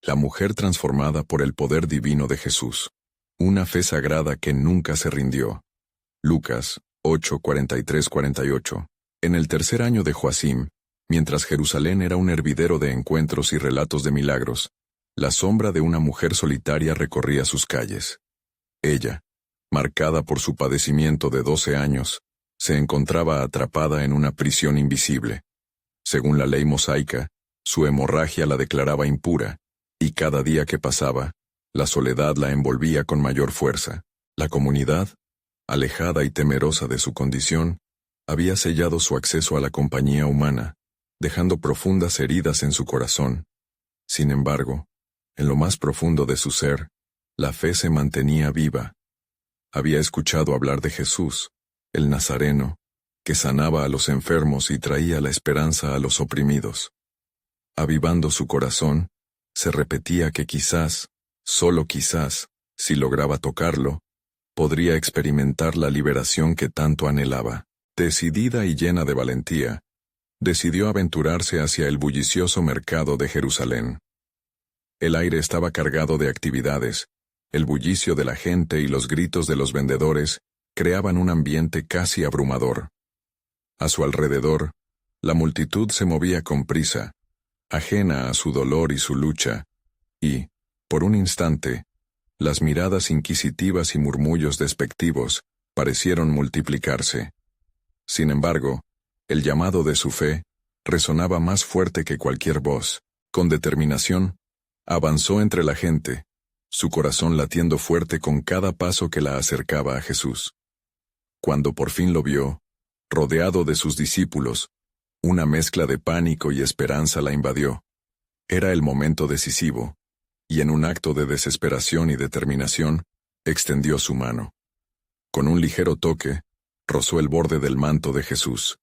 La mujer transformada por el poder divino de Jesús. Una fe sagrada que nunca se rindió. Lucas 8:43-48. En el tercer año de Joacim, mientras Jerusalén era un hervidero de encuentros y relatos de milagros, la sombra de una mujer solitaria recorría sus calles. Ella, marcada por su padecimiento de 12 años, se encontraba atrapada en una prisión invisible. Según la ley mosaica, su hemorragia la declaraba impura, y cada día que pasaba, la soledad la envolvía con mayor fuerza. La comunidad, alejada y temerosa de su condición, había sellado su acceso a la compañía humana, dejando profundas heridas en su corazón. Sin embargo, en lo más profundo de su ser, la fe se mantenía viva. Había escuchado hablar de Jesús, el Nazareno, que sanaba a los enfermos y traía la esperanza a los oprimidos. Avivando su corazón, se repetía que quizás, solo quizás, si lograba tocarlo, podría experimentar la liberación que tanto anhelaba. Decidida y llena de valentía, decidió aventurarse hacia el bullicioso mercado de Jerusalén. El aire estaba cargado de actividades, el bullicio de la gente y los gritos de los vendedores creaban un ambiente casi abrumador. A su alrededor, la multitud se movía con prisa, ajena a su dolor y su lucha, y, por un instante, las miradas inquisitivas y murmullos despectivos parecieron multiplicarse. Sin embargo, el llamado de su fe resonaba más fuerte que cualquier voz. Con determinación, avanzó entre la gente, su corazón latiendo fuerte con cada paso que la acercaba a Jesús. Cuando por fin lo vio, rodeado de sus discípulos, una mezcla de pánico y esperanza la invadió. Era el momento decisivo, y en un acto de desesperación y determinación, extendió su mano. Con un ligero toque, rozó el borde del manto de Jesús.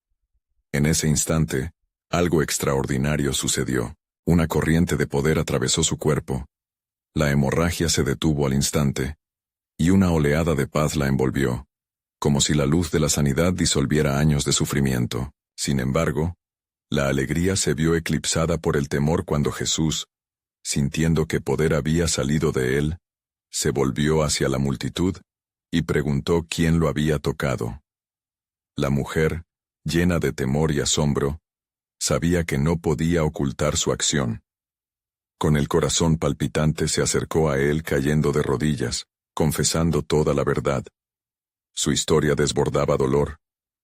En ese instante, algo extraordinario sucedió. Una corriente de poder atravesó su cuerpo. La hemorragia se detuvo al instante, y una oleada de paz la envolvió, como si la luz de la sanidad disolviera años de sufrimiento. Sin embargo, la alegría se vio eclipsada por el temor cuando Jesús, sintiendo que poder había salido de él, se volvió hacia la multitud y preguntó quién lo había tocado. La mujer, llena de temor y asombro, sabía que no podía ocultar su acción. Con el corazón palpitante se acercó a él cayendo de rodillas, confesando toda la verdad. Su historia desbordaba dolor,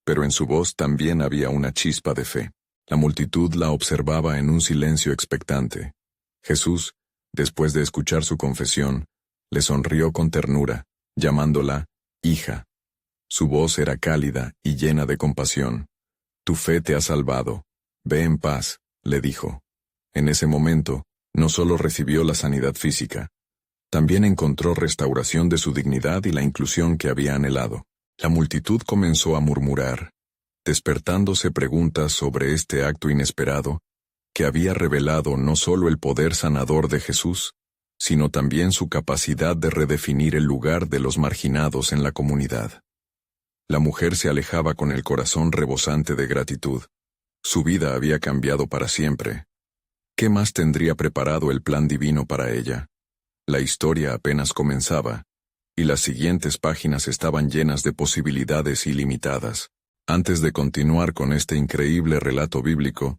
pero en su voz también había una chispa de fe. La multitud la observaba en un silencio expectante. Jesús, después de escuchar su confesión, le sonrió con ternura, llamándola hija. Su voz era cálida y llena de compasión. Tu fe te ha salvado. Ve en paz, le dijo. En ese momento, no solo recibió la sanidad física, también encontró restauración de su dignidad y la inclusión que había anhelado. La multitud comenzó a murmurar, despertándose preguntas sobre este acto inesperado, que había revelado no solo el poder sanador de Jesús, sino también su capacidad de redefinir el lugar de los marginados en la comunidad. La mujer se alejaba con el corazón rebosante de gratitud. Su vida había cambiado para siempre. ¿Qué más tendría preparado el plan divino para ella? La historia apenas comenzaba, y las siguientes páginas estaban llenas de posibilidades ilimitadas. Antes de continuar con este increíble relato bíblico,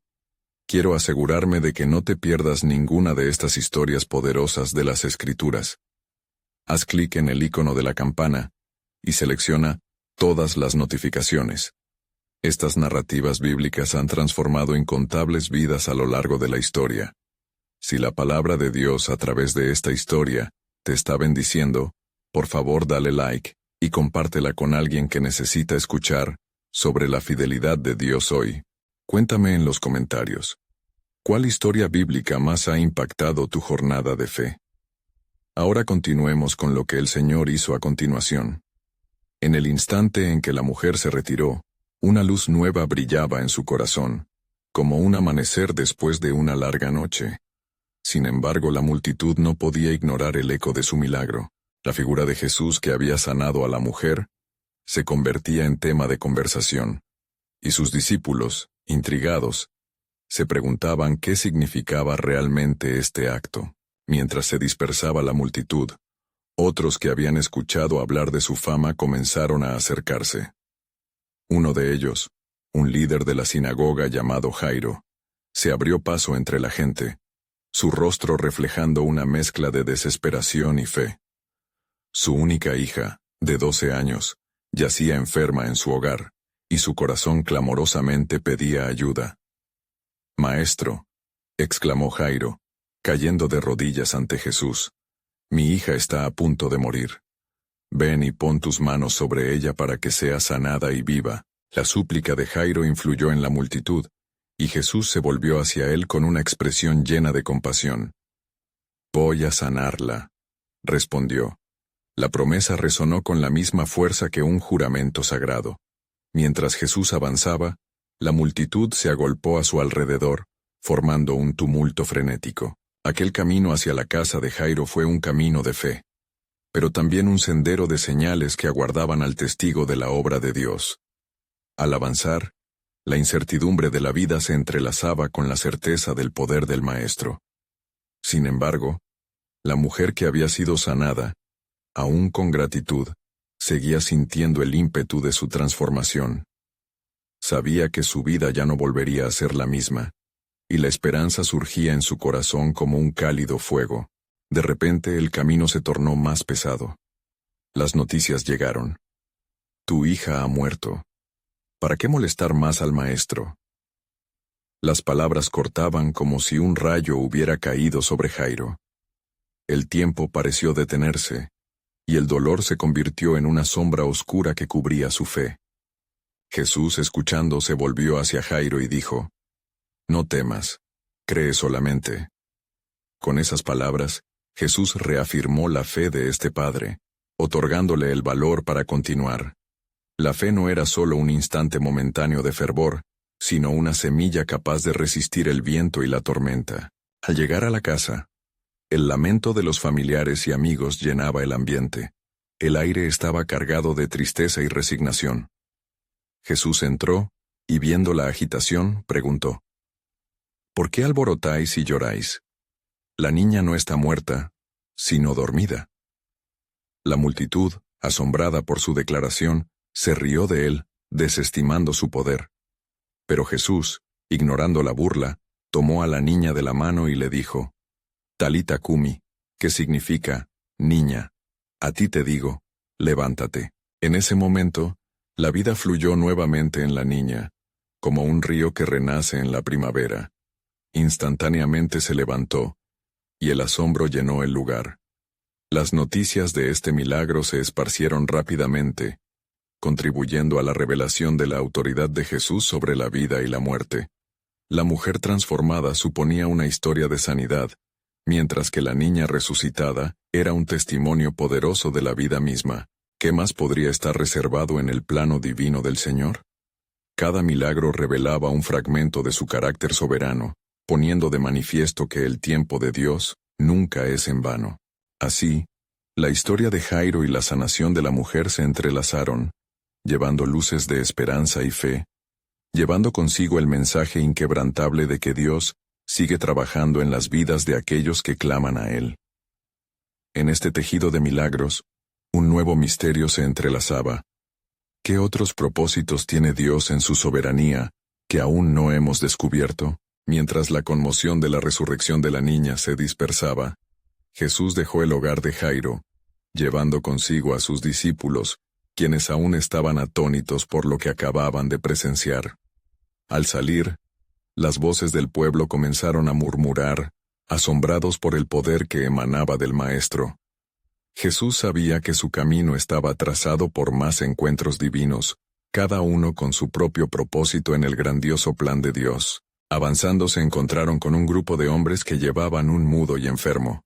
quiero asegurarme de que no te pierdas ninguna de estas historias poderosas de las Escrituras. Haz clic en el icono de la campana y selecciona todas las notificaciones. Estas narrativas bíblicas han transformado incontables vidas a lo largo de la historia. Si la palabra de Dios a través de esta historia te está bendiciendo, por favor dale like y compártela con alguien que necesita escuchar sobre la fidelidad de Dios hoy. Cuéntame en los comentarios, ¿cuál historia bíblica más ha impactado tu jornada de fe? Ahora continuemos con lo que el Señor hizo a continuación. En el instante en que la mujer se retiró, una luz nueva brillaba en su corazón, como un amanecer después de una larga noche. Sin embargo, la multitud no podía ignorar el eco de su milagro. La figura de Jesús que había sanado a la mujer se convertía en tema de conversación, y sus discípulos, intrigados, se preguntaban qué significaba realmente este acto. Mientras se dispersaba la multitud, otros que habían escuchado hablar de su fama comenzaron a acercarse. Uno de ellos, un líder de la sinagoga llamado Jairo, se abrió paso entre la gente, su rostro reflejando una mezcla de desesperación y fe. Su única hija, de 12 años, yacía enferma en su hogar, y su corazón clamorosamente pedía ayuda. «Maestro», exclamó Jairo, cayendo de rodillas ante Jesús, «mi hija está a punto de morir. Ven y pon tus manos sobre ella para que sea sanada y viva». La súplica de Jairo influyó en la multitud, y Jesús se volvió hacia él con una expresión llena de compasión. «Voy a sanarla», respondió. La promesa resonó con la misma fuerza que un juramento sagrado. Mientras Jesús avanzaba, la multitud se agolpó a su alrededor, formando un tumulto frenético. Aquel camino hacia la casa de Jairo fue un camino de fe, pero también un sendero de señales que aguardaban al testigo de la obra de Dios. Al avanzar, la incertidumbre de la vida se entrelazaba con la certeza del poder del Maestro. Sin embargo, la mujer que había sido sanada, aún con gratitud, seguía sintiendo el ímpetu de su transformación. Sabía que su vida ya no volvería a ser la misma, y la esperanza surgía en su corazón como un cálido fuego. De repente el camino se tornó más pesado. Las noticias llegaron. «Tu hija ha muerto. ¿Para qué molestar más al maestro?». Las palabras cortaban como si un rayo hubiera caído sobre Jairo. El tiempo pareció detenerse, y el dolor se convirtió en una sombra oscura que cubría su fe. Jesús, escuchando, se volvió hacia Jairo y dijo: «No temas, cree solamente». Con esas palabras, Jesús reafirmó la fe de este padre, otorgándole el valor para continuar. La fe no era solo un instante momentáneo de fervor, sino una semilla capaz de resistir el viento y la tormenta. Al llegar a la casa, el lamento de los familiares y amigos llenaba el ambiente. El aire estaba cargado de tristeza y resignación. Jesús entró, y viendo la agitación, preguntó: «¿Por qué alborotáis y lloráis? La niña no está muerta, sino dormida». La multitud, asombrada por su declaración, se rió de él, desestimando su poder. Pero Jesús, ignorando la burla, tomó a la niña de la mano y le dijo: «Talita cumi», que significa: «Niña, a ti te digo, levántate». En ese momento, la vida fluyó nuevamente en la niña, como un río que renace en la primavera. Instantáneamente se levantó, y el asombro llenó el lugar. Las noticias de este milagro se esparcieron rápidamente, contribuyendo a la revelación de la autoridad de Jesús sobre la vida y la muerte. La mujer transformada suponía una historia de sanidad, mientras que la niña resucitada era un testimonio poderoso de la vida misma. ¿Qué más podría estar reservado en el plano divino del Señor? Cada milagro revelaba un fragmento de su carácter soberano, poniendo de manifiesto que el tiempo de Dios nunca es en vano. Así, la historia de Jairo y la sanación de la mujer se entrelazaron, llevando luces de esperanza y fe, llevando consigo el mensaje inquebrantable de que Dios sigue trabajando en las vidas de aquellos que claman a Él. En este tejido de milagros, un nuevo misterio se entrelazaba. ¿Qué otros propósitos tiene Dios en su soberanía que aún no hemos descubierto? Mientras la conmoción de la resurrección de la niña se dispersaba, Jesús dejó el hogar de Jairo, llevando consigo a sus discípulos, quienes aún estaban atónitos por lo que acababan de presenciar. Al salir, las voces del pueblo comenzaron a murmurar, asombrados por el poder que emanaba del Maestro. Jesús sabía que su camino estaba trazado por más encuentros divinos, cada uno con su propio propósito en el grandioso plan de Dios. Avanzando se encontraron con un grupo de hombres que llevaban un mudo y enfermo.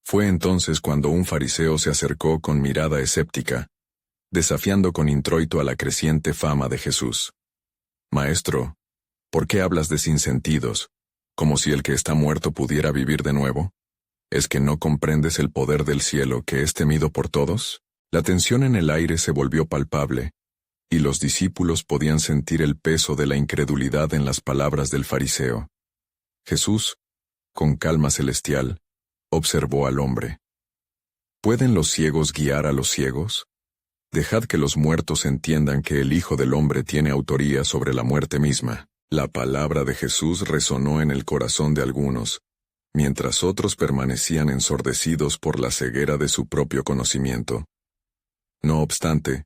Fue entonces cuando un fariseo se acercó con mirada escéptica, desafiando con introito a la creciente fama de Jesús. «Maestro, ¿por qué hablas de sinsentidos, como si el que está muerto pudiera vivir de nuevo? ¿Es que no comprendes el poder del cielo que es temido por todos?» La tensión en el aire se volvió palpable, y los discípulos podían sentir el peso de la incredulidad en las palabras del fariseo. Jesús, con calma celestial, observó al hombre. ¿Pueden los ciegos guiar a los ciegos? Dejad que los muertos entiendan que el Hijo del Hombre tiene autoría sobre la muerte misma. La palabra de Jesús resonó en el corazón de algunos, mientras otros permanecían ensordecidos por la ceguera de su propio conocimiento. No obstante,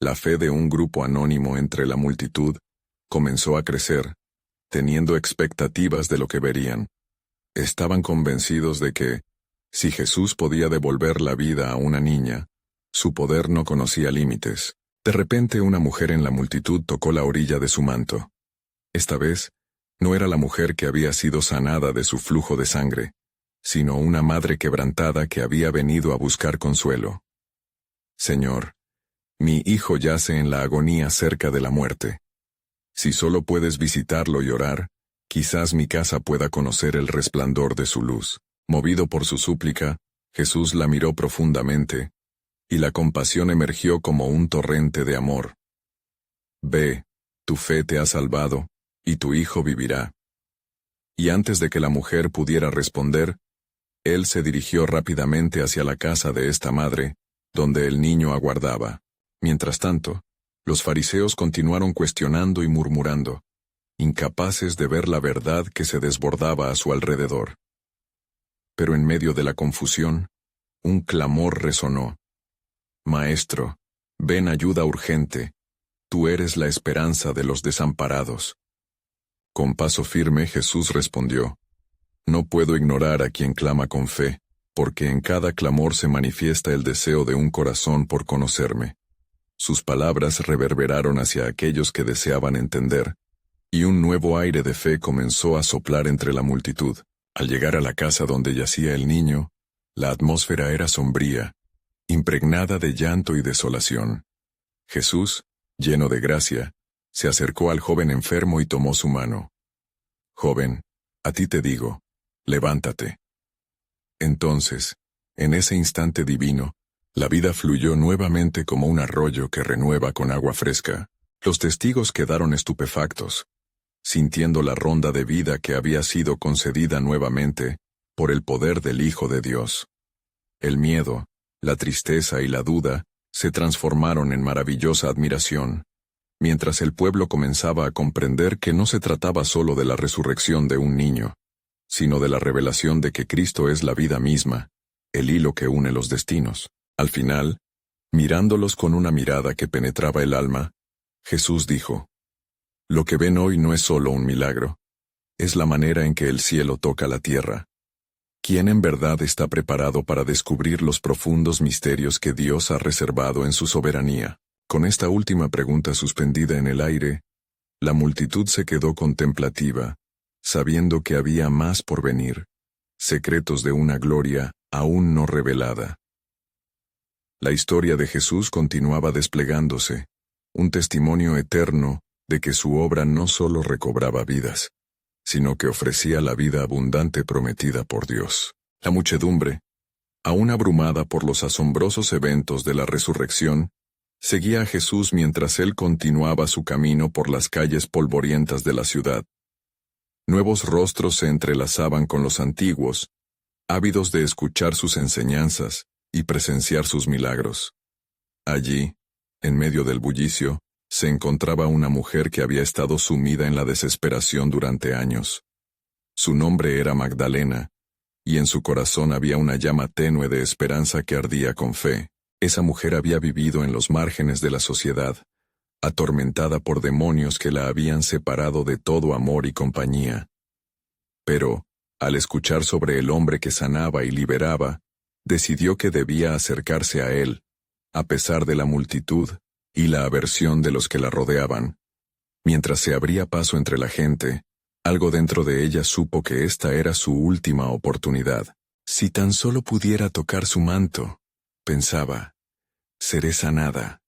la fe de un grupo anónimo entre la multitud comenzó a crecer, teniendo expectativas de lo que verían. Estaban convencidos de que, si Jesús podía devolver la vida a una niña, su poder no conocía límites. De repente una mujer en la multitud tocó la orilla de su manto. Esta vez, no era la mujer que había sido sanada de su flujo de sangre, sino una madre quebrantada que había venido a buscar consuelo. Señor, mi hijo yace en la agonía cerca de la muerte. Si solo puedes visitarlo y orar, quizás mi casa pueda conocer el resplandor de su luz. Movido por su súplica, Jesús la miró profundamente, y la compasión emergió como un torrente de amor. Ve, tu fe te ha salvado, y tu hijo vivirá. Y antes de que la mujer pudiera responder, él se dirigió rápidamente hacia la casa de esta madre, donde el niño aguardaba. Mientras tanto, los fariseos continuaron cuestionando y murmurando, incapaces de ver la verdad que se desbordaba a su alrededor. Pero en medio de la confusión, un clamor resonó. Maestro, ven ayuda urgente, tú eres la esperanza de los desamparados. Con paso firme Jesús respondió, no puedo ignorar a quien clama con fe, porque en cada clamor se manifiesta el deseo de un corazón por conocerme. Sus palabras reverberaron hacia aquellos que deseaban entender, y un nuevo aire de fe comenzó a soplar entre la multitud. Al llegar a la casa donde yacía el niño, la atmósfera era sombría, impregnada de llanto y desolación. Jesús, lleno de gracia, se acercó al joven enfermo y tomó su mano. Joven, a ti te digo, levántate. Entonces, en ese instante divino, la vida fluyó nuevamente como un arroyo que renueva con agua fresca. Los testigos quedaron estupefactos, sintiendo la ronda de vida que había sido concedida nuevamente por el poder del Hijo de Dios. El miedo, la tristeza y la duda se transformaron en maravillosa admiración, mientras el pueblo comenzaba a comprender que no se trataba solo de la resurrección de un niño, sino de la revelación de que Cristo es la vida misma, el hilo que une los destinos. Al final, mirándolos con una mirada que penetraba el alma, Jesús dijo, lo que ven hoy no es solo un milagro, es la manera en que el cielo toca la tierra. ¿Quién en verdad está preparado para descubrir los profundos misterios que Dios ha reservado en su soberanía? Con esta última pregunta suspendida en el aire, la multitud se quedó contemplativa, sabiendo que había más por venir, secretos de una gloria aún no revelada. La historia de Jesús continuaba desplegándose, un testimonio eterno de que su obra no solo recobraba vidas, sino que ofrecía la vida abundante prometida por Dios. La muchedumbre, aún abrumada por los asombrosos eventos de la resurrección, seguía a Jesús mientras él continuaba su camino por las calles polvorientas de la ciudad. Nuevos rostros se entrelazaban con los antiguos, ávidos de escuchar sus enseñanzas y presenciar sus milagros. Allí, en medio del bullicio, se encontraba una mujer que había estado sumida en la desesperación durante años. Su nombre era Magdalena, y en su corazón había una llama tenue de esperanza que ardía con fe. Esa mujer había vivido en los márgenes de la sociedad, atormentada por demonios que la habían separado de todo amor y compañía. Pero, al escuchar sobre el hombre que sanaba y liberaba, decidió que debía acercarse a él, a pesar de la multitud y la aversión de los que la rodeaban. Mientras se abría paso entre la gente, algo dentro de ella supo que esta era su última oportunidad. Si tan solo pudiera tocar su manto, pensaba, seré sanada.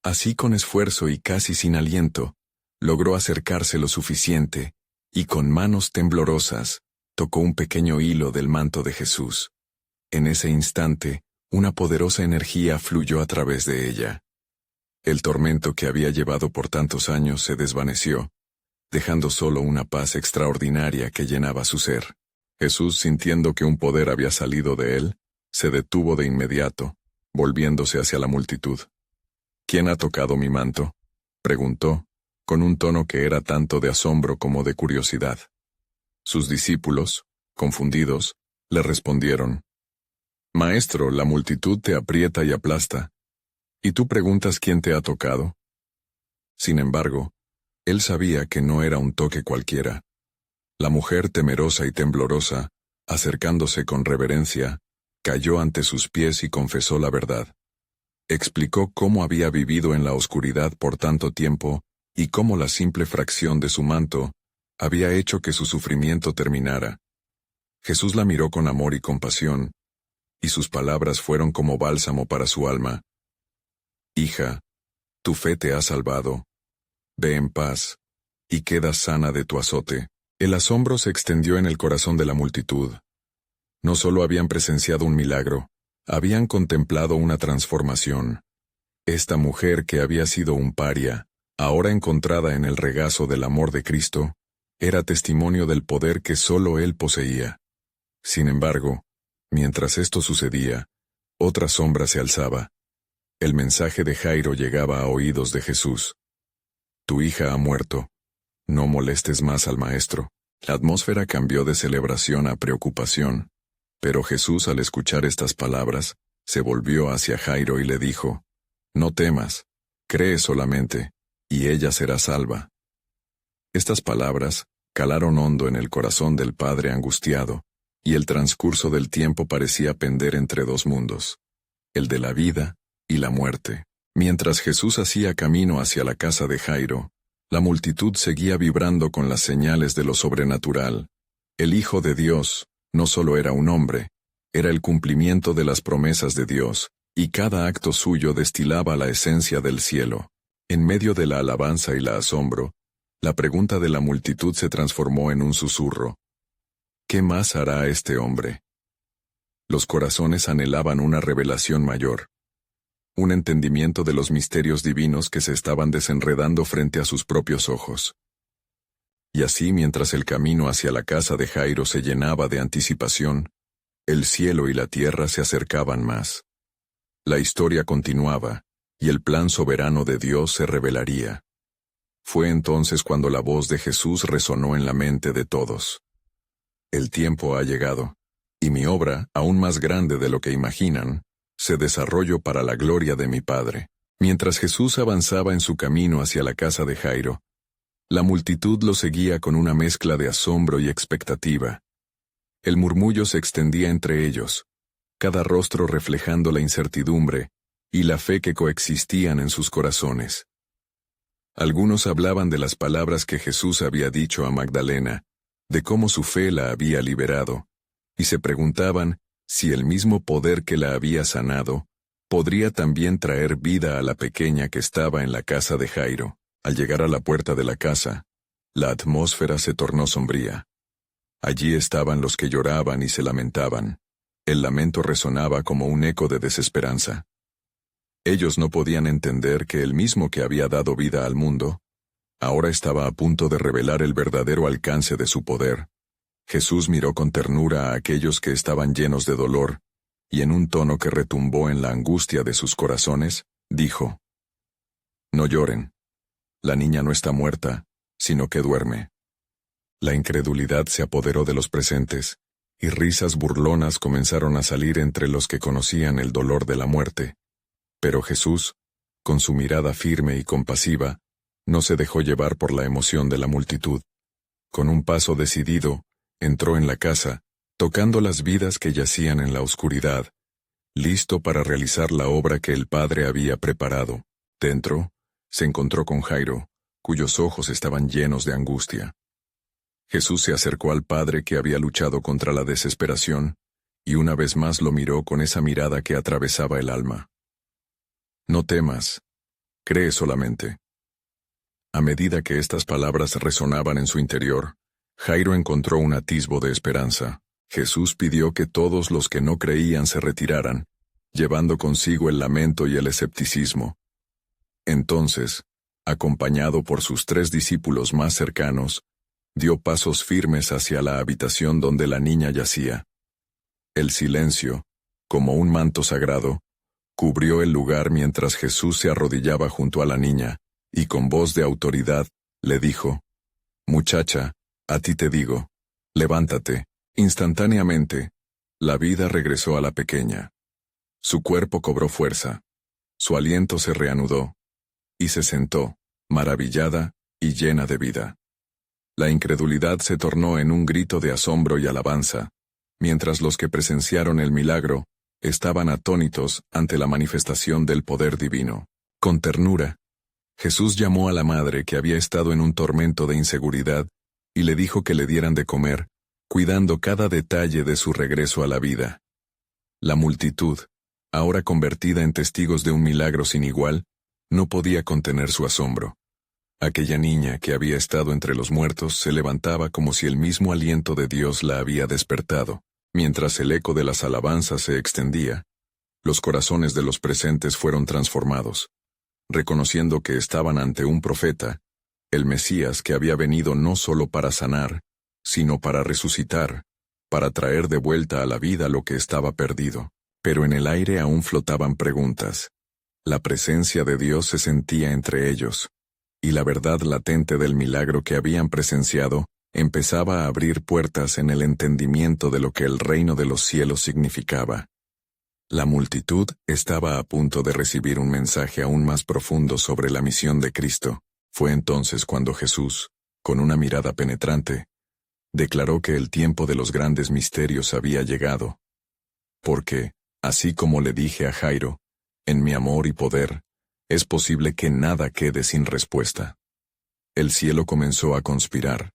Así con esfuerzo y casi sin aliento, logró acercarse lo suficiente, y con manos temblorosas, tocó un pequeño hilo del manto de Jesús. En ese instante, una poderosa energía fluyó a través de ella. El tormento que había llevado por tantos años se desvaneció, dejando solo una paz extraordinaria que llenaba su ser. Jesús, sintiendo que un poder había salido de él, se detuvo de inmediato, volviéndose hacia la multitud. ¿Quién ha tocado mi manto?, preguntó, con un tono que era tanto de asombro como de curiosidad. Sus discípulos, confundidos, le respondieron: Maestro, la multitud te aprieta y aplasta, ¿y tú preguntas quién te ha tocado? Sin embargo, él sabía que no era un toque cualquiera. La mujer, temerosa y temblorosa, acercándose con reverencia, cayó ante sus pies y confesó la verdad. Explicó cómo había vivido en la oscuridad por tanto tiempo y cómo la simple fracción de su manto había hecho que su sufrimiento terminara. Jesús la miró con amor y compasión, y sus palabras fueron como bálsamo para su alma. Hija, tu fe te ha salvado. Ve en paz, y queda sana de tu azote. El asombro se extendió en el corazón de la multitud. No solo habían presenciado un milagro, habían contemplado una transformación. Esta mujer que había sido un paria, ahora encontrada en el regazo del amor de Cristo, era testimonio del poder que solo Él poseía. Sin embargo, mientras esto sucedía, otra sombra se alzaba. El mensaje de Jairo llegaba a oídos de Jesús. Tu hija ha muerto. No molestes más al maestro. La atmósfera cambió de celebración a preocupación. Pero Jesús, al escuchar estas palabras, se volvió hacia Jairo y le dijo: No temas, cree solamente, y ella será salva. Estas palabras calaron hondo en el corazón del padre angustiado, y el transcurso del tiempo parecía pender entre dos mundos, el de la vida y la muerte. Mientras Jesús hacía camino hacia la casa de Jairo, la multitud seguía vibrando con las señales de lo sobrenatural. El Hijo de Dios no solo era un hombre, era el cumplimiento de las promesas de Dios, y cada acto suyo destilaba la esencia del cielo. En medio de la alabanza y la asombro, la pregunta de la multitud se transformó en un susurro. ¿Qué más hará este hombre? Los corazones anhelaban una revelación mayor, un entendimiento de los misterios divinos que se estaban desenredando frente a sus propios ojos. Y así, mientras el camino hacia la casa de Jairo se llenaba de anticipación, el cielo y la tierra se acercaban más. La historia continuaba, y el plan soberano de Dios se revelaría. Fue entonces cuando la voz de Jesús resonó en la mente de todos. El tiempo ha llegado, y mi obra, aún más grande de lo que imaginan, se desarrolló para la gloria de mi Padre. Mientras Jesús avanzaba en su camino hacia la casa de Jairo, la multitud lo seguía con una mezcla de asombro y expectativa. El murmullo se extendía entre ellos, cada rostro reflejando la incertidumbre y la fe que coexistían en sus corazones. Algunos hablaban de las palabras que Jesús había dicho a Magdalena, de cómo su fe la había liberado, y se preguntaban si el mismo poder que la había sanado podría también traer vida a la pequeña que estaba en la casa de Jairo. Al llegar a la puerta de la casa, la atmósfera se tornó sombría. Allí estaban los que lloraban y se lamentaban. El lamento resonaba como un eco de desesperanza. Ellos no podían entender que el mismo que había dado vida al mundo, ahora estaba a punto de revelar el verdadero alcance de su poder. Jesús miró con ternura a aquellos que estaban llenos de dolor, y en un tono que retumbó en la angustia de sus corazones, dijo: No lloren. La niña no está muerta, sino que duerme. La incredulidad se apoderó de los presentes, y risas burlonas comenzaron a salir entre los que conocían el dolor de la muerte. Pero Jesús, con su mirada firme y compasiva, no se dejó llevar por la emoción de la multitud. Con un paso decidido, entró en la casa, tocando las vidas que yacían en la oscuridad, listo para realizar la obra que el Padre había preparado. Dentro, se encontró con Jairo, cuyos ojos estaban llenos de angustia. Jesús se acercó al padre que había luchado contra la desesperación, y una vez más lo miró con esa mirada que atravesaba el alma. No temas, cree solamente. A medida que estas palabras resonaban en su interior, Jairo encontró un atisbo de esperanza. Jesús pidió que todos los que no creían se retiraran, llevando consigo el lamento y el escepticismo. Entonces, acompañado por sus 3 discípulos más cercanos, dio pasos firmes hacia la habitación donde la niña yacía. El silencio, como un manto sagrado, cubrió el lugar mientras Jesús se arrodillaba junto a la niña, y con voz de autoridad, le dijo: «Muchacha, a ti te digo, levántate». Instantáneamente, la vida regresó a la pequeña. Su cuerpo cobró fuerza, su aliento se reanudó, y se sentó, maravillada y llena de vida. La incredulidad se tornó en un grito de asombro y alabanza, mientras los que presenciaron el milagro estaban atónitos ante la manifestación del poder divino. Con ternura, Jesús llamó a la madre que había estado en un tormento de inseguridad y le dijo que le dieran de comer, cuidando cada detalle de su regreso a la vida. La multitud, ahora convertida en testigos de un milagro sin igual, no podía contener su asombro. Aquella niña que había estado entre los muertos se levantaba como si el mismo aliento de Dios la había despertado. Mientras el eco de las alabanzas se extendía, los corazones de los presentes fueron transformados, reconociendo que estaban ante un profeta, el Mesías que había venido no solo para sanar, sino para resucitar, para traer de vuelta a la vida lo que estaba perdido. Pero en el aire aún flotaban preguntas. La presencia de Dios se sentía entre ellos, y la verdad latente del milagro que habían presenciado empezaba a abrir puertas en el entendimiento de lo que el reino de los cielos significaba. La multitud estaba a punto de recibir un mensaje aún más profundo sobre la misión de Cristo. Fue entonces cuando Jesús, con una mirada penetrante, declaró que el tiempo de los grandes misterios había llegado. Porque, así como le dije a Jairo, en mi amor y poder, es posible que nada quede sin respuesta. El cielo comenzó a conspirar,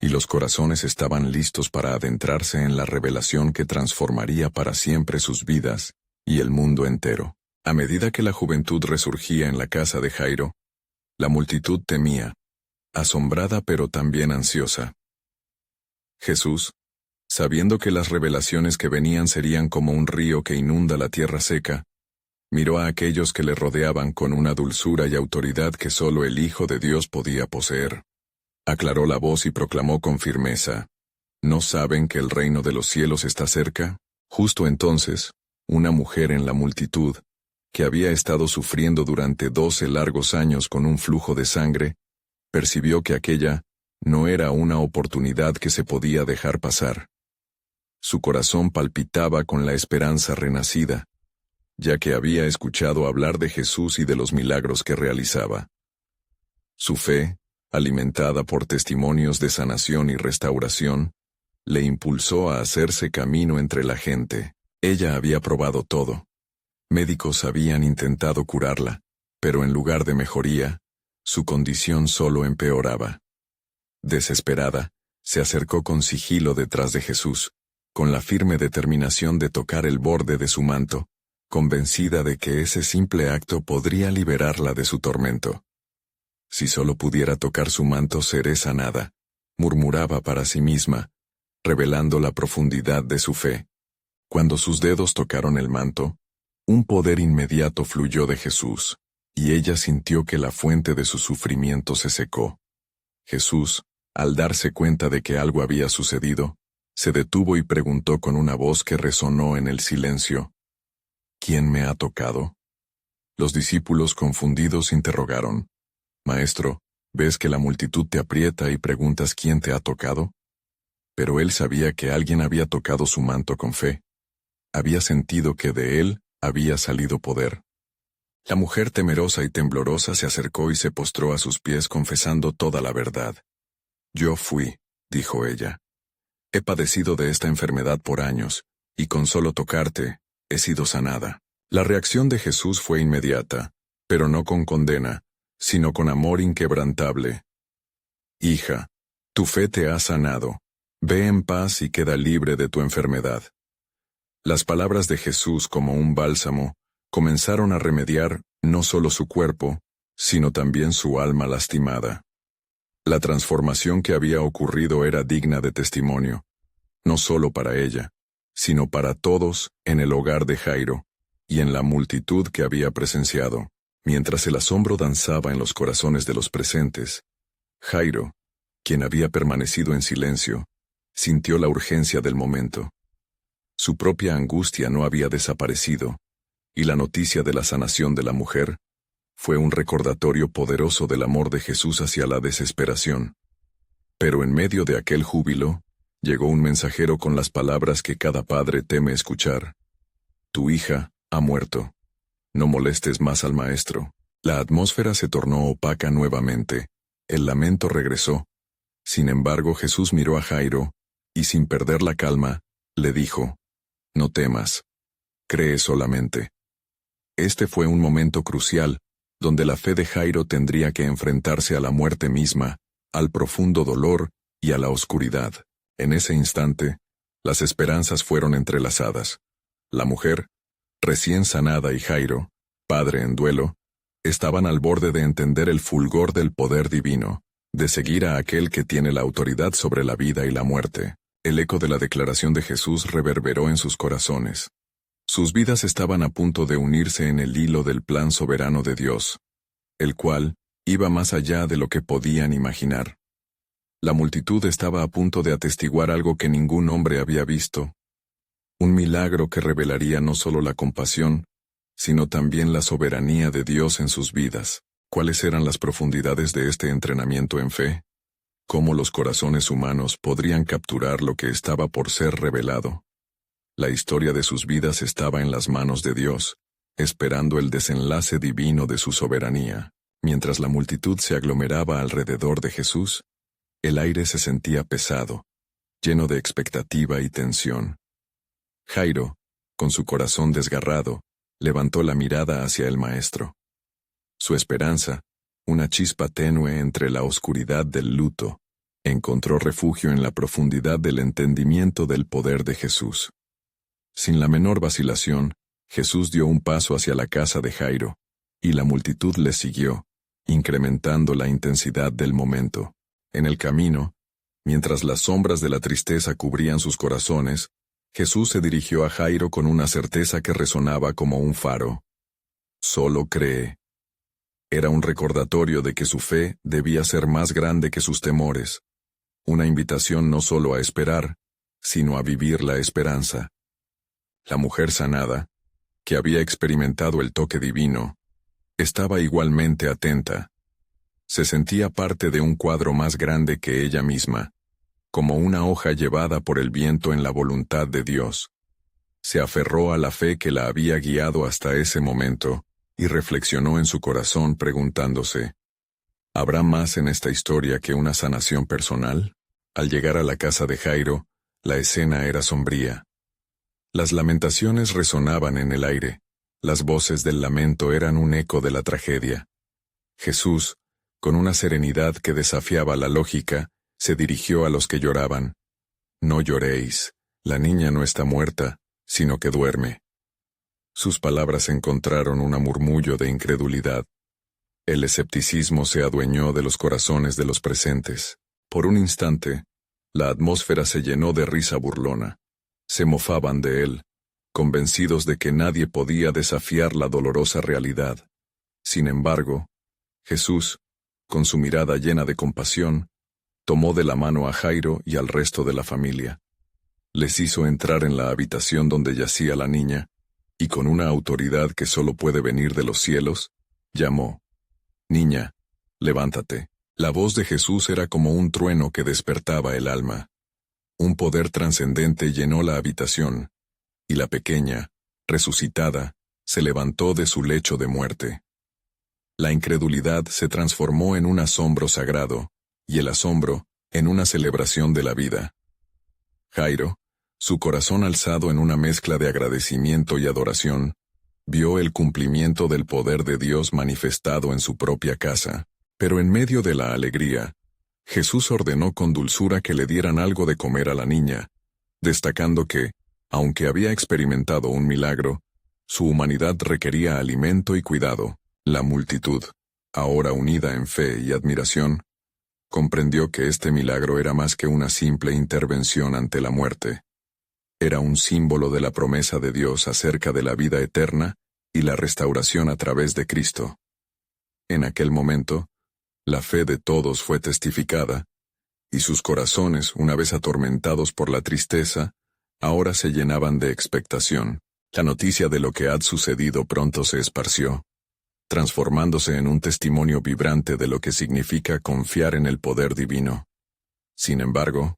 y los corazones estaban listos para adentrarse en la revelación que transformaría para siempre sus vidas y el mundo entero. A medida que la juventud resurgía en la casa de Jairo, la multitud temía, asombrada pero también ansiosa. Jesús, sabiendo que las revelaciones que venían serían como un río que inunda la tierra seca, miró a aquellos que le rodeaban con una dulzura y autoridad que solo el Hijo de Dios podía poseer. Aclaró la voz y proclamó con firmeza: ¿No saben que el reino de los cielos está cerca? Justo entonces, una mujer en la multitud, que había estado sufriendo durante 12 largos años con un flujo de sangre, percibió que aquella no era una oportunidad que se podía dejar pasar. Su corazón palpitaba con la esperanza renacida, ya que había escuchado hablar de Jesús y de los milagros que realizaba. Su fe, alimentada por testimonios de sanación y restauración, le impulsó a hacerse camino entre la gente. Ella había probado todo. Médicos habían intentado curarla, pero en lugar de mejoría, su condición solo empeoraba. Desesperada, se acercó con sigilo detrás de Jesús, con la firme determinación de tocar el borde de su manto, convencida de que ese simple acto podría liberarla de su tormento. Si solo pudiera tocar su manto seré sanada, murmuraba para sí misma, revelando la profundidad de su fe. Cuando sus dedos tocaron el manto, un poder inmediato fluyó de Jesús, y ella sintió que la fuente de su sufrimiento se secó. Jesús, al darse cuenta de que algo había sucedido, se detuvo y preguntó con una voz que resonó en el silencio: ¿Quién me ha tocado? Los discípulos confundidos interrogaron: Maestro, ¿ves que la multitud te aprieta y preguntas quién te ha tocado? Pero él sabía que alguien había tocado su manto con fe. Había sentido que de él había salido poder. La mujer temerosa y temblorosa se acercó y se postró a sus pies confesando toda la verdad. Yo fui, dijo ella. He padecido de esta enfermedad por años, y con solo tocarte, he sido sanada. La reacción de Jesús fue inmediata, pero no con condena, sino con amor inquebrantable. Hija, tu fe te ha sanado. Ve en paz y queda libre de tu enfermedad. Las palabras de Jesús, como un bálsamo, comenzaron a remediar no solo su cuerpo, sino también su alma lastimada. La transformación que había ocurrido era digna de testimonio, no solo para ella, sino para todos en el hogar de Jairo, y en la multitud que había presenciado. Mientras el asombro danzaba en los corazones de los presentes, Jairo, quien había permanecido en silencio, sintió la urgencia del momento. Su propia angustia no había desaparecido, y la noticia de la sanación de la mujer fue un recordatorio poderoso del amor de Jesús hacia la desesperación. Pero en medio de aquel júbilo, llegó un mensajero con las palabras que cada padre teme escuchar. Tu hija ha muerto. No molestes más al maestro. La atmósfera se tornó opaca nuevamente. El lamento regresó. Sin embargo, Jesús miró a Jairo, y sin perder la calma, le dijo, no temas. Cree solamente. Este fue un momento crucial, donde la fe de Jairo tendría que enfrentarse a la muerte misma, al profundo dolor y a la oscuridad. En ese instante, las esperanzas fueron entrelazadas. La mujer, recién sanada, y Jairo, padre en duelo, estaban al borde de entender el fulgor del poder divino, de seguir a aquel que tiene la autoridad sobre la vida y la muerte. El eco de la declaración de Jesús reverberó en sus corazones. Sus vidas estaban a punto de unirse en el hilo del plan soberano de Dios, el cual iba más allá de lo que podían imaginar. La multitud estaba a punto de atestiguar algo que ningún hombre había visto. Un milagro que revelaría no solo la compasión, sino también la soberanía de Dios en sus vidas. ¿Cuáles eran las profundidades de este entrenamiento en fe? ¿Cómo los corazones humanos podrían capturar lo que estaba por ser revelado? La historia de sus vidas estaba en las manos de Dios, esperando el desenlace divino de su soberanía. Mientras la multitud se aglomeraba alrededor de Jesús, el aire se sentía pesado, lleno de expectativa y tensión. Jairo, con su corazón desgarrado, levantó la mirada hacia el maestro. Su esperanza, una chispa tenue entre la oscuridad del luto, encontró refugio en la profundidad del entendimiento del poder de Jesús. Sin la menor vacilación, Jesús dio un paso hacia la casa de Jairo, y la multitud le siguió, incrementando la intensidad del momento. En el camino, mientras las sombras de la tristeza cubrían sus corazones, Jesús se dirigió a Jairo con una certeza que resonaba como un faro. Solo cree. Era un recordatorio de que su fe debía ser más grande que sus temores. Una invitación no solo a esperar, sino a vivir la esperanza. La mujer sanada, que había experimentado el toque divino, estaba igualmente atenta. Se sentía parte de un cuadro más grande que ella misma, como una hoja llevada por el viento en la voluntad de Dios. Se aferró a la fe que la había guiado hasta ese momento, y reflexionó en su corazón preguntándose, ¿habrá más en esta historia que una sanación personal? Al llegar a la casa de Jairo, la escena era sombría. Las lamentaciones resonaban en el aire. Las voces del lamento eran un eco de la tragedia. Jesús, con una serenidad que desafiaba la lógica, se dirigió a los que lloraban. No lloréis, la niña no está muerta, sino que duerme. Sus palabras encontraron un murmullo de incredulidad. El escepticismo se adueñó de los corazones de los presentes. Por un instante, la atmósfera se llenó de risa burlona. Se mofaban de él, convencidos de que nadie podía desafiar la dolorosa realidad. Sin embargo, Jesús, con su mirada llena de compasión, tomó de la mano a Jairo y al resto de la familia. Les hizo entrar en la habitación donde yacía la niña, y con una autoridad que solo puede venir de los cielos, llamó, «Niña, levántate». La voz de Jesús era como un trueno que despertaba el alma. Un poder trascendente llenó la habitación, y la pequeña, resucitada, se levantó de su lecho de muerte. La incredulidad se transformó en un asombro sagrado, y el asombro en una celebración de la vida. Jairo, su corazón alzado en una mezcla de agradecimiento y adoración, vio el cumplimiento del poder de Dios manifestado en su propia casa. Pero en medio de la alegría, Jesús ordenó con dulzura que le dieran algo de comer a la niña, destacando que, aunque había experimentado un milagro, su humanidad requería alimento y cuidado. La multitud, ahora unida en fe y admiración, comprendió que este milagro era más que una simple intervención ante la muerte. Era un símbolo de la promesa de Dios acerca de la vida eterna y la restauración a través de Cristo. En aquel momento, la fe de todos fue testificada, y sus corazones, una vez atormentados por la tristeza, ahora se llenaban de expectación. La noticia de lo que ha sucedido pronto se esparció, transformándose en un testimonio vibrante de lo que significa confiar en el poder divino. Sin embargo,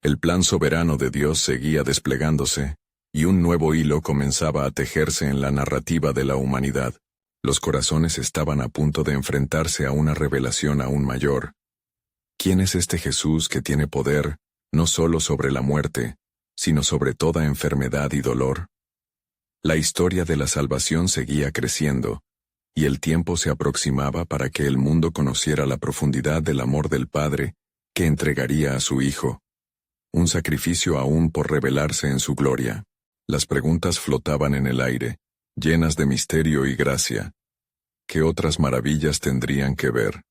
el plan soberano de Dios seguía desplegándose, y un nuevo hilo comenzaba a tejerse en la narrativa de la humanidad. Los corazones estaban a punto de enfrentarse a una revelación aún mayor. ¿Quién es este Jesús que tiene poder, no solo sobre la muerte, sino sobre toda enfermedad y dolor? La historia de la salvación seguía creciendo, y el tiempo se aproximaba para que el mundo conociera la profundidad del amor del Padre que entregaría a su Hijo. Un sacrificio aún por revelarse en su gloria. Las preguntas flotaban en el aire, llenas de misterio y gracia. ¿Qué otras maravillas tendrían que ver?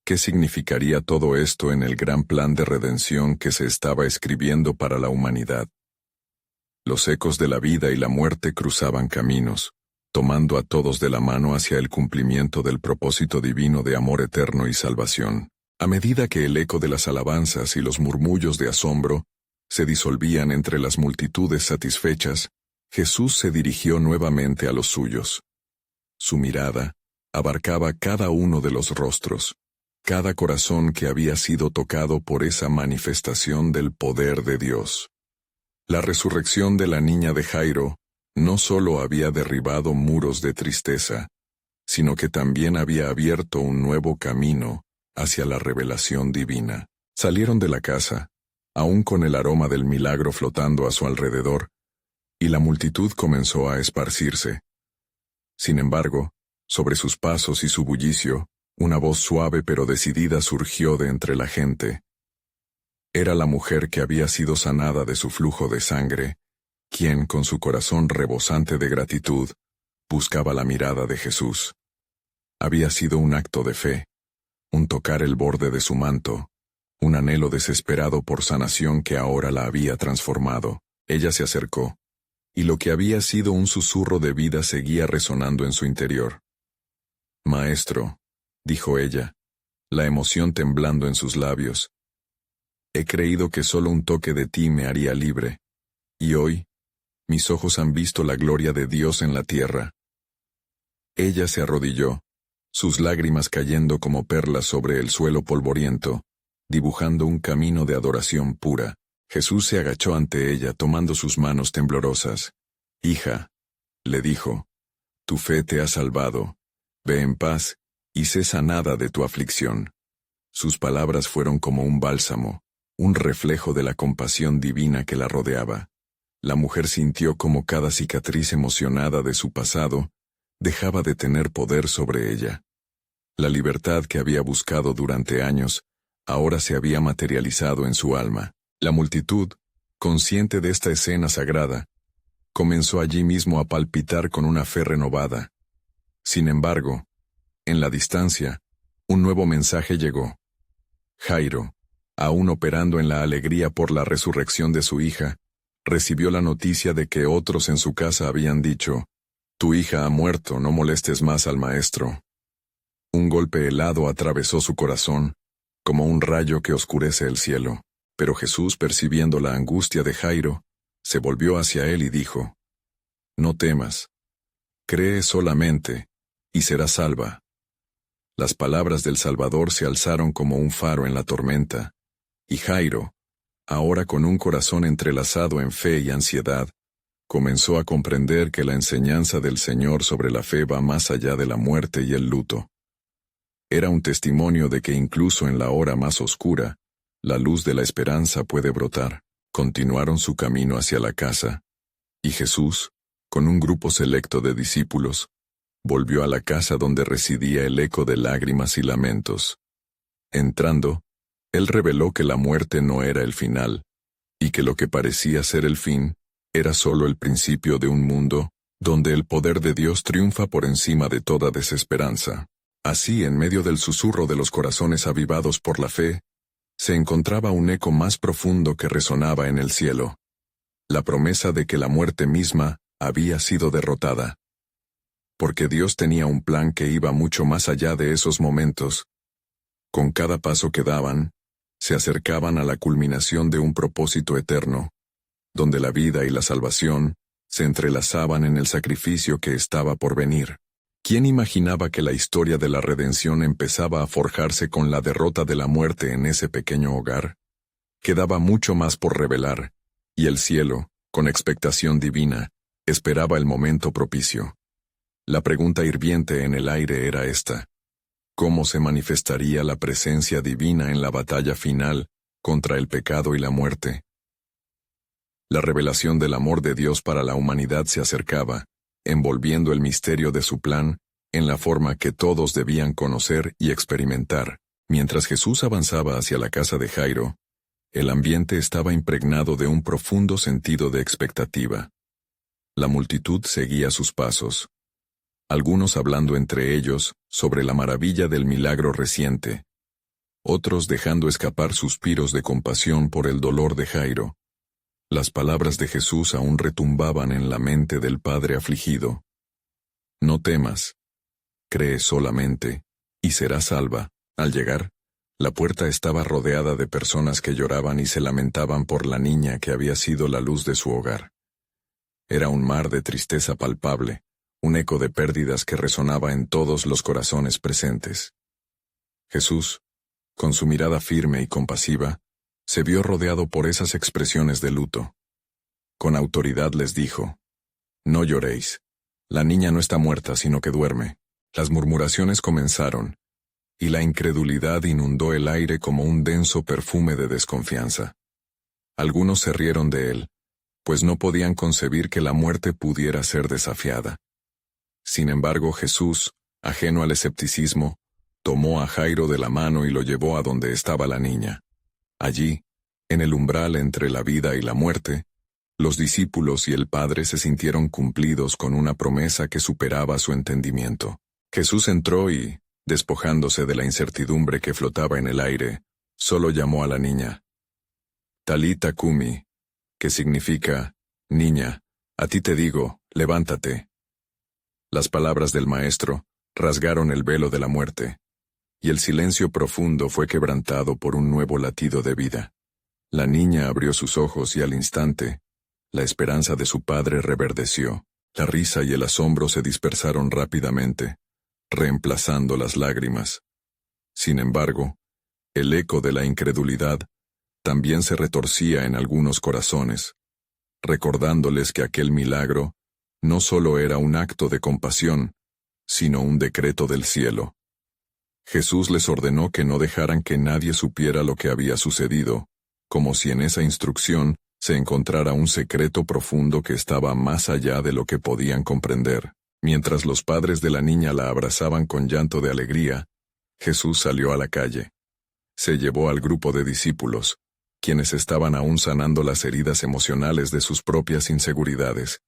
¿Qué significaría todo esto en el gran plan de redención que se estaba escribiendo para la humanidad? Los ecos de la vida y la muerte cruzaban caminos, tomando a todos de la mano hacia el cumplimiento del propósito divino de amor eterno y salvación. A medida que el eco de las alabanzas y los murmullos de asombro se disolvían entre las multitudes satisfechas, Jesús se dirigió nuevamente a los suyos. Su mirada abarcaba cada uno de los rostros, cada corazón que había sido tocado por esa manifestación del poder de Dios. La resurrección de la niña de Jairo no solo había derribado muros de tristeza, sino que también había abierto un nuevo camino hacia la revelación divina. Salieron de la casa, aún con el aroma del milagro flotando a su alrededor, y la multitud comenzó a esparcirse. Sin embargo, sobre sus pasos y su bullicio, una voz suave pero decidida surgió de entre la gente. Era la mujer que había sido sanada de su flujo de sangre, quien, con su corazón rebosante de gratitud, buscaba la mirada de Jesús. Había sido un acto de fe, un tocar el borde de su manto, un anhelo desesperado por sanación que ahora la había transformado. Ella se acercó, y lo que había sido un susurro de vida seguía resonando en su interior. «Maestro», dijo ella, la emoción temblando en sus labios, «he creído que solo un toque de ti me haría libre, y hoy, mis ojos han visto la gloria de Dios en la tierra». Ella se arrodilló, sus lágrimas cayendo como perlas sobre el suelo polvoriento, dibujando un camino de adoración pura. Jesús se agachó ante ella tomando sus manos temblorosas. «Hija», le dijo, «tu fe te ha salvado. Ve en paz, y sé sanada de tu aflicción». Sus palabras fueron como un bálsamo, un reflejo de la compasión divina que la rodeaba. La mujer sintió como cada cicatriz emocionada de su pasado dejaba de tener poder sobre ella. La libertad que había buscado durante años, ahora se había materializado en su alma. La multitud, consciente de esta escena sagrada, comenzó allí mismo a palpitar con una fe renovada. Sin embargo, en la distancia, un nuevo mensaje llegó. Jairo, aún operando en la alegría por la resurrección de su hija, recibió la noticia de que otros en su casa habían dicho, «Tu hija ha muerto, no molestes más al maestro». Un golpe helado atravesó su corazón, como un rayo que oscurece el cielo. Pero Jesús, percibiendo la angustia de Jairo, se volvió hacia él y dijo, «No temas, cree solamente, y serás salva». Las palabras del Salvador se alzaron como un faro en la tormenta, y Jairo, ahora con un corazón entrelazado en fe y ansiedad, comenzó a comprender que la enseñanza del Señor sobre la fe va más allá de la muerte y el luto. Era un testimonio de que incluso en la hora más oscura, la luz de la esperanza puede brotar. Continuaron su camino hacia la casa, y Jesús, con un grupo selecto de discípulos, volvió a la casa donde residía el eco de lágrimas y lamentos. Entrando, él reveló que la muerte no era el final, y que lo que parecía ser el fin, era solo el principio de un mundo, donde el poder de Dios triunfa por encima de toda desesperanza. Así, en medio del susurro de los corazones avivados por la fe, se encontraba un eco más profundo que resonaba en el cielo. La promesa de que la muerte misma había sido derrotada. Porque Dios tenía un plan que iba mucho más allá de esos momentos. Con cada paso que daban, Se acercaban a la culminación de un propósito eterno, donde la vida y la salvación se entrelazaban en el sacrificio que estaba por venir. ¿Quién imaginaba que la historia de la redención empezaba a forjarse con la derrota de la muerte en ese pequeño hogar? Quedaba mucho más por revelar, y el cielo, con expectación divina, esperaba el momento propicio. La pregunta hirviente en el aire era esta: ¿cómo se manifestaría la presencia divina en la batalla final contra el pecado y la muerte? La revelación del amor de Dios para la humanidad se acercaba, envolviendo el misterio de su plan, en la forma que todos debían conocer y experimentar. Mientras Jesús avanzaba hacia la casa de Jairo, el ambiente estaba impregnado de un profundo sentido de expectativa. La multitud seguía sus pasos, algunos hablando entre ellos sobre la maravilla del milagro reciente, otros dejando escapar suspiros de compasión por el dolor de Jairo. Las palabras de Jesús aún retumbaban en la mente del padre afligido. No temas, cree solamente, y serás salva. Al llegar, la puerta estaba rodeada de personas que lloraban y se lamentaban por la niña que había sido la luz de su hogar. Era un mar de tristeza palpable, un eco de pérdidas que resonaba en todos los corazones presentes. Jesús, con su mirada firme y compasiva, se vio rodeado por esas expresiones de luto. Con autoridad les dijo: «No lloréis. La niña no está muerta, sino que duerme». Las murmuraciones comenzaron, y la incredulidad inundó el aire como un denso perfume de desconfianza. Algunos se rieron de él, pues no podían concebir que la muerte pudiera ser desafiada. Sin embargo, Jesús, ajeno al escepticismo, tomó a Jairo de la mano y lo llevó a donde estaba la niña. Allí, en el umbral entre la vida y la muerte, los discípulos y el Padre se sintieron cumplidos con una promesa que superaba su entendimiento. Jesús entró y, despojándose de la incertidumbre que flotaba en el aire, solo llamó a la niña: «Talita cumi», que significa: «Niña, a ti te digo, levántate». Las palabras del Maestro rasgaron el velo de la muerte, y el silencio profundo fue quebrantado por un nuevo latido de vida. La niña abrió sus ojos y al instante, la esperanza de su padre reverdeció. La risa y el asombro se dispersaron rápidamente, reemplazando las lágrimas. Sin embargo, el eco de la incredulidad también se retorcía en algunos corazones, recordándoles que aquel milagro no solo era un acto de compasión, sino un decreto del cielo. Jesús les ordenó que no dejaran que nadie supiera lo que había sucedido, como si en esa instrucción se encontrara un secreto profundo que estaba más allá de lo que podían comprender. Mientras los padres de la niña la abrazaban con llanto de alegría, Jesús salió a la calle. Se llevó al grupo de discípulos, quienes estaban aún sanando las heridas emocionales de sus propias inseguridades.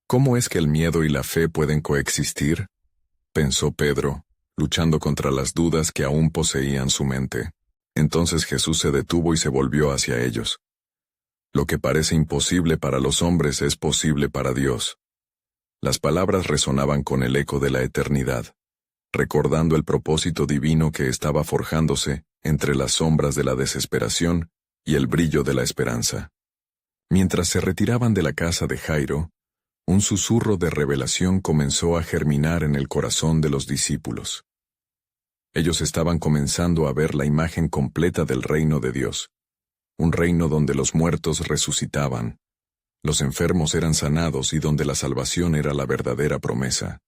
¿Cómo es que el miedo y la fe pueden coexistir?, pensó Pedro, luchando contra las dudas que aún poseían su mente. Entonces Jesús se detuvo y se volvió hacia ellos. Lo que parece imposible para los hombres es posible para Dios. Las palabras resonaban con el eco de la eternidad, recordando el propósito divino que estaba forjándose entre las sombras de la desesperación y el brillo de la esperanza. Mientras se retiraban de la casa de Jairo, un susurro de revelación comenzó a germinar en el corazón de los discípulos. Ellos estaban comenzando a ver la imagen completa del reino de Dios, un reino donde los muertos resucitaban, los enfermos eran sanados y donde la salvación era la verdadera promesa.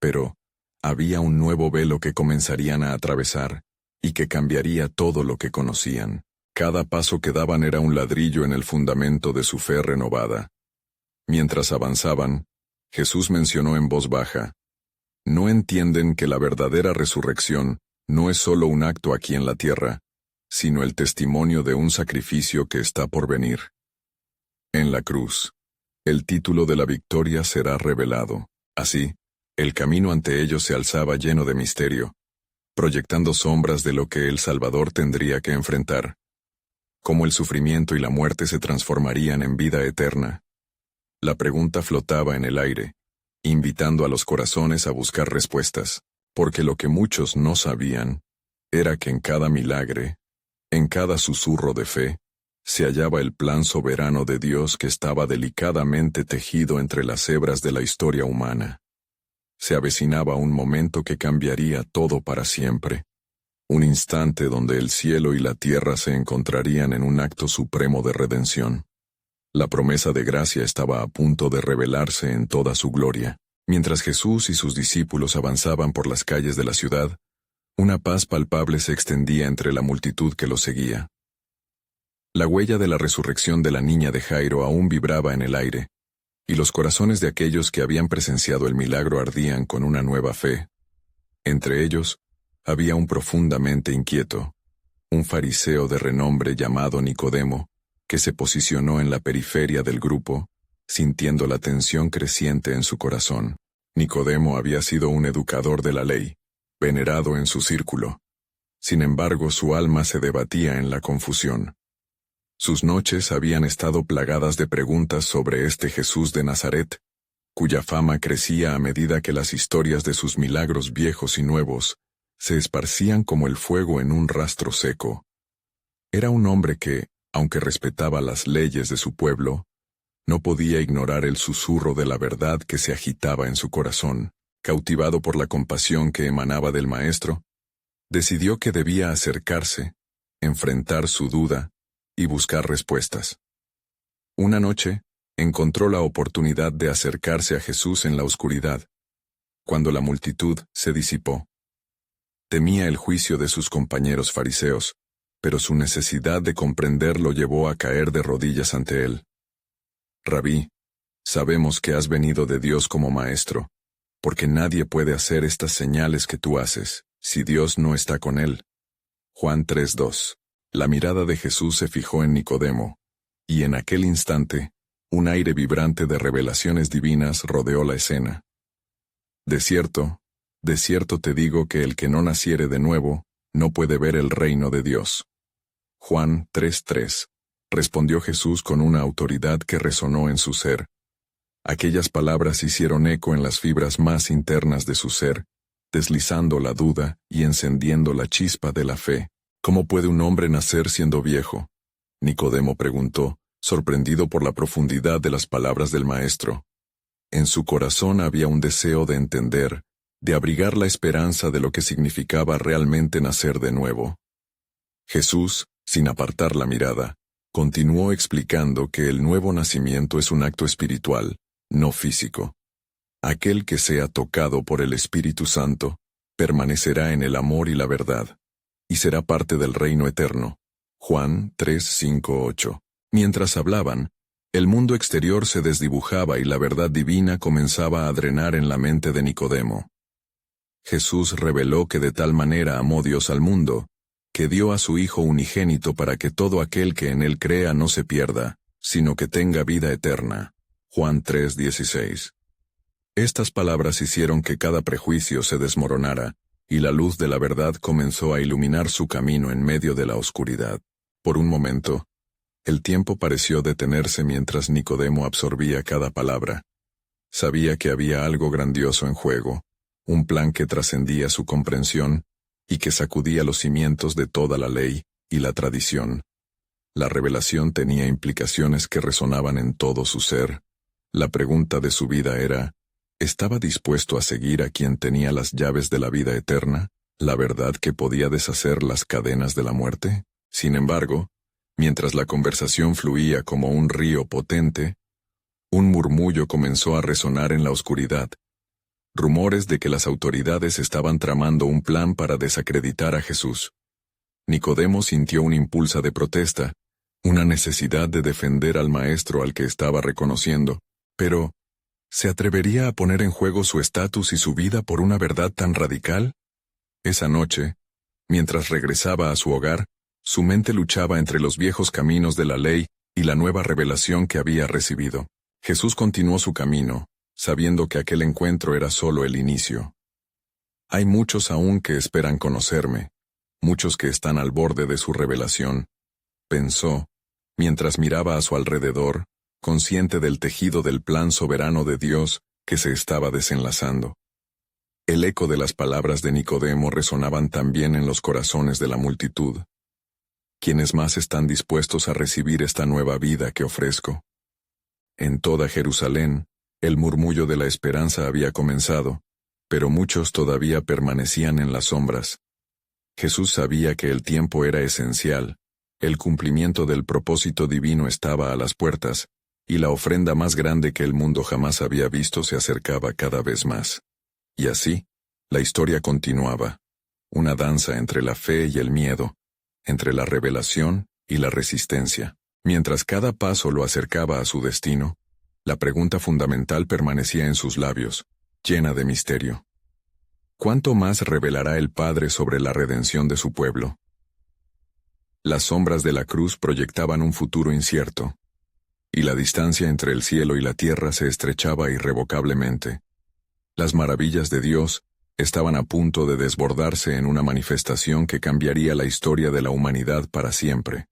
Pero había un nuevo velo que comenzarían a atravesar, y que cambiaría todo lo que conocían. Cada paso que daban era un ladrillo en el fundamento de su fe renovada. Mientras avanzaban, Jesús mencionó en voz baja: «¿No entienden que la verdadera resurrección no es solo un acto aquí en la tierra, sino el testimonio de un sacrificio que está por venir? En la cruz, el título de la victoria será revelado». Así, el camino ante ellos se alzaba lleno de misterio, proyectando sombras de lo que el Salvador tendría que enfrentar, cómo el sufrimiento y la muerte se transformarían en vida eterna. La pregunta flotaba en el aire, invitando a los corazones a buscar respuestas, porque lo que muchos no sabían era que en cada milagro, En cada susurro de fe, se hallaba el plan soberano de Dios que estaba delicadamente tejido entre las hebras de la historia humana. Se avecinaba un momento que cambiaría todo para siempre. Un instante donde el cielo y la tierra se encontrarían en un acto supremo de redención. La promesa de gracia estaba a punto de revelarse en toda su gloria. Mientras Jesús y sus discípulos avanzaban por las calles de la ciudad, una paz palpable se extendía entre la multitud que los seguía. La huella de la resurrección de la niña de Jairo aún vibraba en el aire, y los corazones de aquellos que habían presenciado el milagro ardían con una nueva fe. Entre ellos, había un profundamente inquieto, un fariseo de renombre llamado Nicodemo, que se posicionó en la periferia del grupo, sintiendo la tensión creciente en su corazón. Nicodemo había sido un educador de la ley, venerado en su círculo. Sin embargo, su alma se debatía en la confusión. Sus noches habían estado plagadas de preguntas sobre este Jesús de Nazaret, cuya fama crecía a medida que las historias de sus milagros viejos y nuevos se esparcían como el fuego en un rastro seco. Era un hombre que, aunque respetaba las leyes de su pueblo, no podía ignorar el susurro de la verdad que se agitaba en su corazón. Cautivado por la compasión que emanaba del Maestro, decidió que debía acercarse, enfrentar su duda y buscar respuestas. Una noche, encontró la oportunidad de acercarse a Jesús en la oscuridad, cuando la multitud se disipó. Temía el juicio de sus compañeros fariseos, pero su necesidad de comprender lo llevó a caer de rodillas ante él. Rabí, sabemos que has venido de Dios como maestro, porque nadie puede hacer estas señales que tú haces, si Dios no está con él. Juan 3:2. La mirada de Jesús se fijó en Nicodemo, y en aquel instante, un aire vibrante de revelaciones divinas rodeó la escena. De cierto te digo que el que no naciere de nuevo, no puede ver el reino de Dios. Juan 3:3. Respondió Jesús con una autoridad que resonó en su ser. Aquellas palabras hicieron eco en las fibras más internas de su ser, deslizando la duda y encendiendo la chispa de la fe. ¿Cómo puede un hombre nacer siendo viejo? Nicodemo preguntó, sorprendido por la profundidad de las palabras del Maestro. En su corazón había un deseo de entender, de abrigar la esperanza de lo que significaba realmente nacer de nuevo. Jesús, sin apartar la mirada, continuó explicando que el nuevo nacimiento es un acto espiritual, no físico. Aquel que sea tocado por el Espíritu Santo, permanecerá en el amor y la verdad, y será parte del reino eterno. Juan 3:5-8. Mientras hablaban, el mundo exterior se desdibujaba y la verdad divina comenzaba a drenar en la mente de Nicodemo. Jesús reveló que de tal manera amó Dios al mundo, que dio a su Hijo unigénito para que todo aquel que en él crea no se pierda, sino que tenga vida eterna. Juan 3:16. Estas palabras hicieron que cada prejuicio se desmoronara, y la luz de la verdad comenzó a iluminar su camino en medio de la oscuridad. Por un momento, el tiempo pareció detenerse mientras Nicodemo absorbía cada palabra. Sabía que había algo grandioso en juego, un plan que trascendía su comprensión y que sacudía los cimientos de toda la ley y la tradición. La revelación tenía implicaciones que resonaban en todo su ser. La pregunta de su vida era, ¿estaba dispuesto a seguir a quien tenía las llaves de la vida eterna, la verdad que podía deshacer las cadenas de la muerte? Sin embargo, mientras la conversación fluía como un río potente, un murmullo comenzó a resonar en la oscuridad. Rumores de que las autoridades estaban tramando un plan para desacreditar a Jesús. Nicodemo sintió un impulso de protesta, una necesidad de defender al maestro al que estaba reconociendo, pero ¿se atrevería a poner en juego su estatus y su vida por una verdad tan radical? Esa noche, mientras regresaba a su hogar, su mente luchaba entre los viejos caminos de la ley y la nueva revelación que había recibido. Jesús continuó su camino, sabiendo que aquel encuentro era solo el inicio. Hay muchos aún que esperan conocerme, muchos que están al borde de su revelación, pensó, mientras miraba a su alrededor, consciente del tejido del plan soberano de Dios que se estaba desenlazando. El eco de las palabras de Nicodemo resonaban también en los corazones de la multitud. ¿Quiénes más están dispuestos a recibir esta nueva vida que ofrezco? En toda Jerusalén, el murmullo de la esperanza había comenzado, pero muchos todavía permanecían en las sombras. Jesús sabía que el tiempo era esencial, el cumplimiento del propósito divino estaba a las puertas, y la ofrenda más grande que el mundo jamás había visto se acercaba cada vez más. Y así, la historia continuaba, una danza entre la fe y el miedo, entre la revelación y la resistencia. Mientras cada paso lo acercaba a su destino, la pregunta fundamental permanecía en sus labios, llena de misterio. ¿Cuánto más revelará el Padre sobre la redención de su pueblo? Las sombras de la cruz proyectaban un futuro incierto, y la distancia entre el cielo y la tierra se estrechaba irrevocablemente. Las maravillas de Dios estaban a punto de desbordarse en una manifestación que cambiaría la historia de la humanidad para siempre.